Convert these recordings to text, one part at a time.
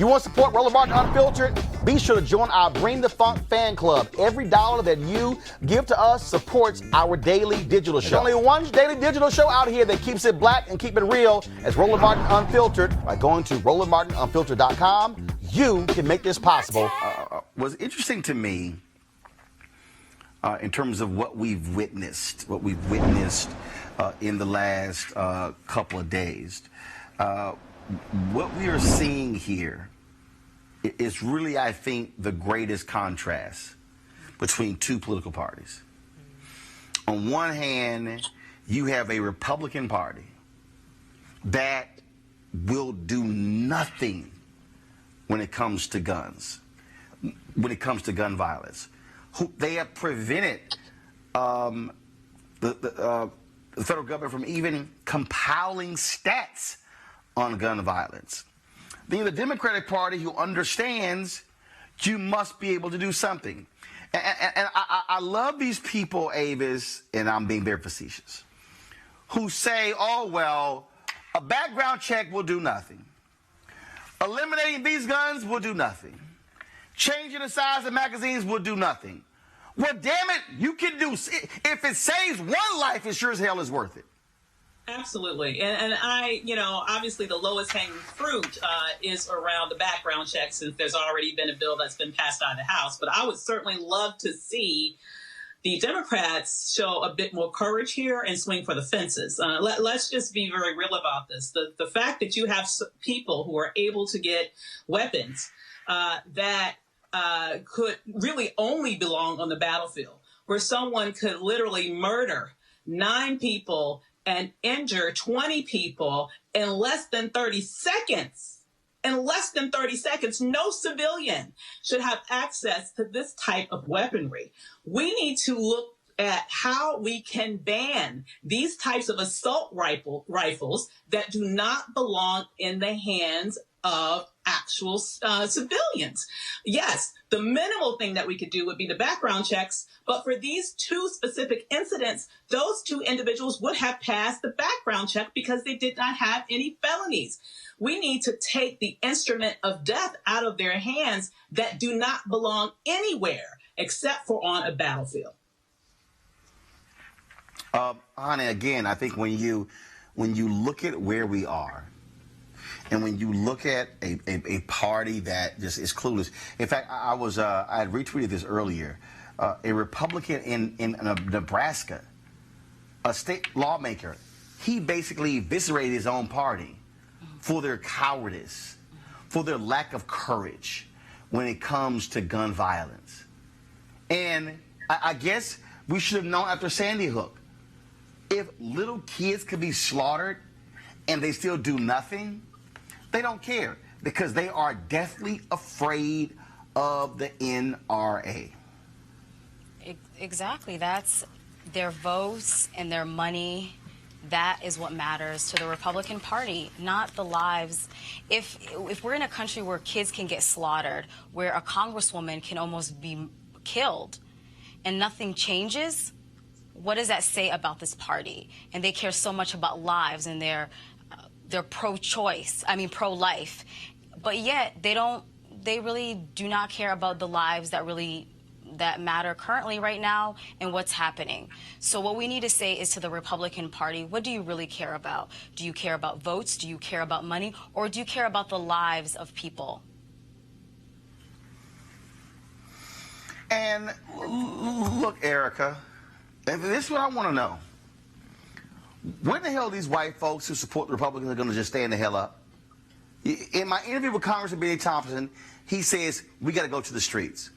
You want to support Roland Martin Unfiltered? Be sure to join our Bring the Funk fan club. Every dollar that you give to us supports our daily digital show. There's only one daily digital show out here that keeps it black and keep it real as Roland Martin Unfiltered. By going to RolandMartinUnfiltered.com, you can make this possible. Was interesting to me in terms of what we've witnessed in the last couple of days. What we are seeing here is really, I think, the greatest contrast between two political parties. On one hand, you have a Republican Party that will do nothing when it comes to guns, when it comes to gun violence. They have prevented the federal government from even compiling stats on gun violence. Then the Democratic Party, who understands you must be able to do something. And I love these people, Avis, and I'm being very facetious, who say, oh, well, a background check will do nothing. Eliminating these guns will do nothing. Changing the size of magazines will do nothing. Well, damn it, you can do, if it saves one life, it sure as hell is worth it. Absolutely. And I, obviously the lowest hanging fruit is around the background check, since there's already been a bill that's been passed out of the House. But I would certainly love to see the Democrats show a bit more courage here and swing for the fences. Let's just be very real about this. The fact that you have people who are able to get weapons that could really only belong on the battlefield, where someone could literally murder 9 people and injure 20 people in less than 30 seconds. In less than 30 seconds, no civilian should have access to this type of weaponry. We need to look at how we can ban these types of assault rifles that do not belong in the hands of actual civilians. Yes, the minimal thing that we could do would be the background checks, but for these 2 specific incidents, those 2 individuals would have passed the background check because they did not have any felonies. We need to take the instrument of death out of their hands that do not belong anywhere except for on a battlefield. Honey, again, I think when you look at where we are, and when you look at a party that just is clueless. In fact, I had retweeted this earlier. A Republican in Nebraska, a state lawmaker, he basically eviscerated his own party for their cowardice, for their lack of courage when it comes to gun violence. And I guess we should have known after Sandy Hook, if little kids could be slaughtered and they still do nothing, they don't care because they are deathly afraid of the NRA. Exactly. That's their votes and their money. That is what matters to the Republican Party, not the lives. If we're in a country where kids can get slaughtered, where a congresswoman can almost be killed, and nothing changes, what does that say about this party? And they care so much about lives, and they're pro-choice, pro-life, but yet they really do not care about the lives that matter currently right now and what's happening. So what we need to say is to the Republican Party, what do you really care about? Do you care about votes? Do you care about money? Or do you care about the lives of people? And look, Erica, and this is what I want to know. When the hell are these white folks who support the Republicans are going to just stand the hell up? In my interview with Congressman Benny Thompson, he says we got to go to the streets.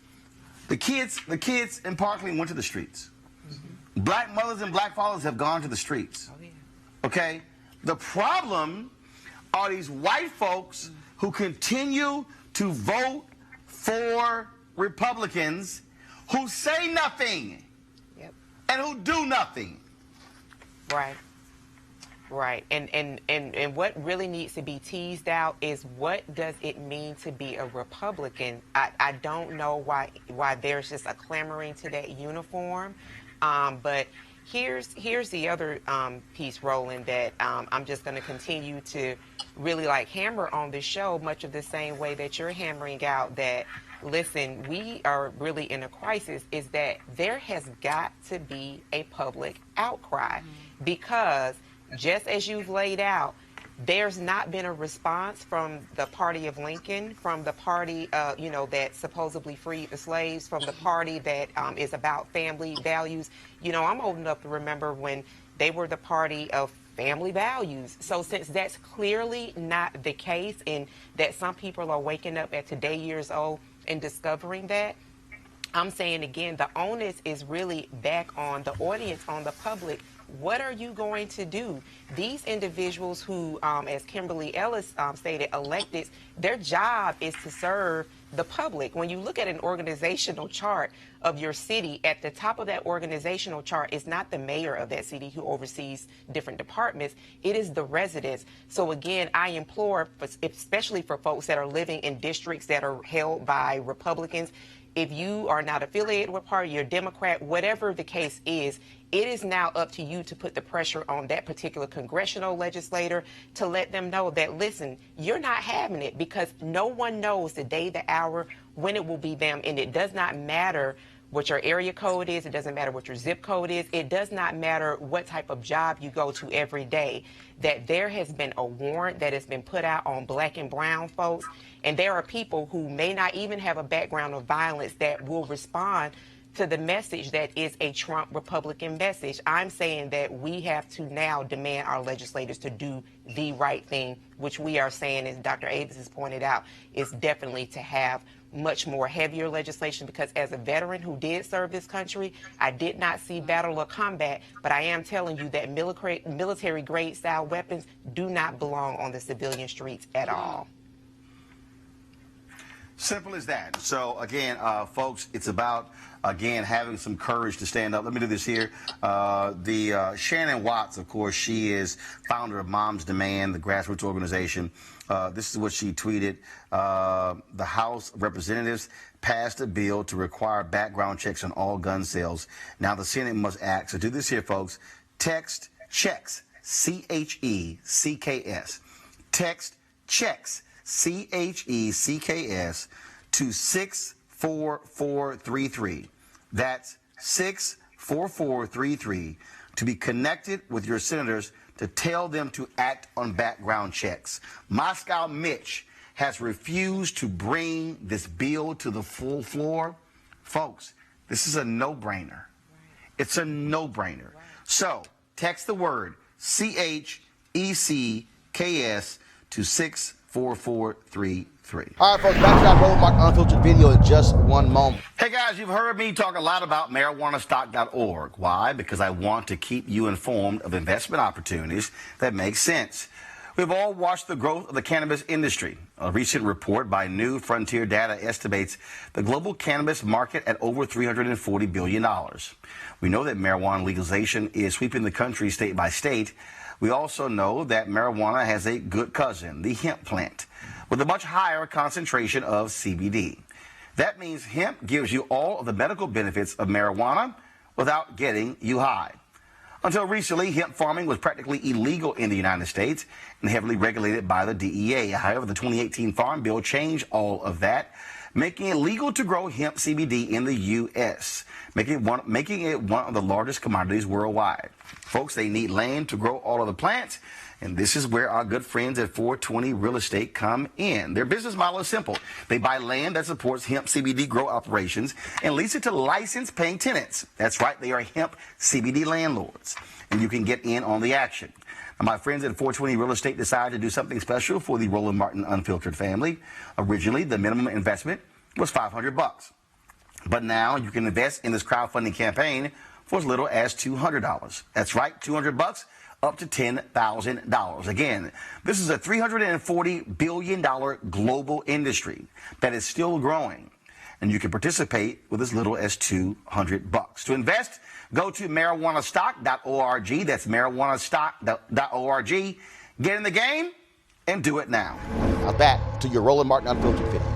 The kids in Parkland went to the streets. Mm-hmm. Black mothers and black fathers have gone to the streets. Oh, yeah. Okay? The problem are these white folks who continue to vote for Republicans who say nothing. Yep. And who do nothing. Right. Right. And what really needs to be teased out is, what does it mean to be a Republican? I don't know why there's just a clamoring to that uniform. But here's the other piece, Roland, that I'm just going to continue to really like hammer on this show, much of the same way that you're hammering out that, listen, we are really in a crisis, is that there has got to be a public outcry, because just as you've laid out, there's not been a response from the party of Lincoln, from the party, that supposedly freed the slaves, from the party that is about family values. I'm old enough to remember when they were the party of family values. So since that's clearly not the case, and that some people are waking up at today years old and discovering that, I'm saying again, the onus is really back on the audience, on the public. What are you going to do? These individuals who, as Kimberly Ellis stated, elected, their job is to serve the public. When you look at an organizational chart of your city, at the top of that organizational chart is not the mayor of that city who oversees different departments. It is the residents. So again, I implore, especially for folks that are living in districts that are held by Republicans, if you are not affiliated with a party, you're a Democrat, whatever the case is, it is now up to you to put the pressure on that particular congressional legislator to let them know that, listen, you're not having it, because no one knows the day, the hour, when it will be them. And it does not matter what your area code is. It doesn't matter what your zip code is. It does not matter what type of job you go to every day, that there has been a warrant that has been put out on black and brown folks. And there are people who may not even have a background of violence that will respond to the message that is a Trump Republican message. I'm saying that we have to now demand our legislators to do the right thing, which we are saying, as Dr. Avis has pointed out, is definitely to have much more heavier legislation, because as a veteran who did serve this country, I did not see battle or combat, but I am telling you that military grade style weapons do not belong on the civilian streets at all. Simple as that. So again, folks, it's about, again, having some courage to stand up. Let me do this here. Shannon Watts, of course, she is founder of Moms Demand, the grassroots organization. This is what she tweeted. The House of Representatives passed a bill to require background checks on all gun sales. Now the Senate must act. So do this here, folks. Text checks, C-H-E-C-K-S. Text checks, C-H-E-C-K-S, to 64433. That's 64433, to be connected with your senators to tell them to act on background checks. Moscow Mitch has refused to bring this bill to the full floor. Folks, this is a no-brainer. It's a no-brainer. So text the word C-H-E-C-K-S to 64433. All right, folks, back to that Roland Martin Unfiltered video in just one moment. Hey guys, you've heard me talk a lot about marijuanastock.org. Why? Because I want to keep you informed of investment opportunities that make sense. We've all watched the growth of the cannabis industry. A recent report by New Frontier Data estimates the global cannabis market at over $340 billion. We know that marijuana legalization is sweeping the country state by state. We also know that marijuana has a good cousin, the hemp plant, with a much higher concentration of CBD. That means hemp gives you all of the medical benefits of marijuana without getting you high. Until recently, hemp farming was practically illegal in the United States and heavily regulated by the DEA. However, the 2018 Farm Bill changed all of that, making it legal to grow hemp CBD in the U.S., making it one of the largest commodities worldwide. Folks, they need land to grow all of the plants, and this is where our good friends at 420 Real Estate come in. Their business model is simple. They buy land that supports hemp CBD grow operations and lease it to licensed paying tenants. That's right, they are hemp CBD landlords, and you can get in on the action. Now, my friends at 420 Real Estate decided to do something special for the Roland Martin Unfiltered family. Originally, the minimum investment was $500. But now you can invest in this crowdfunding campaign for as little as $200. That's right, $200 up to $10,000. Again, this is a $340 billion global industry that is still growing, and you can participate with as little as $200. To invest, go to marijuanastock.org. That's marijuanastock.org. Get in the game and do it now. Now back to your Roland Martin Unfiltered video.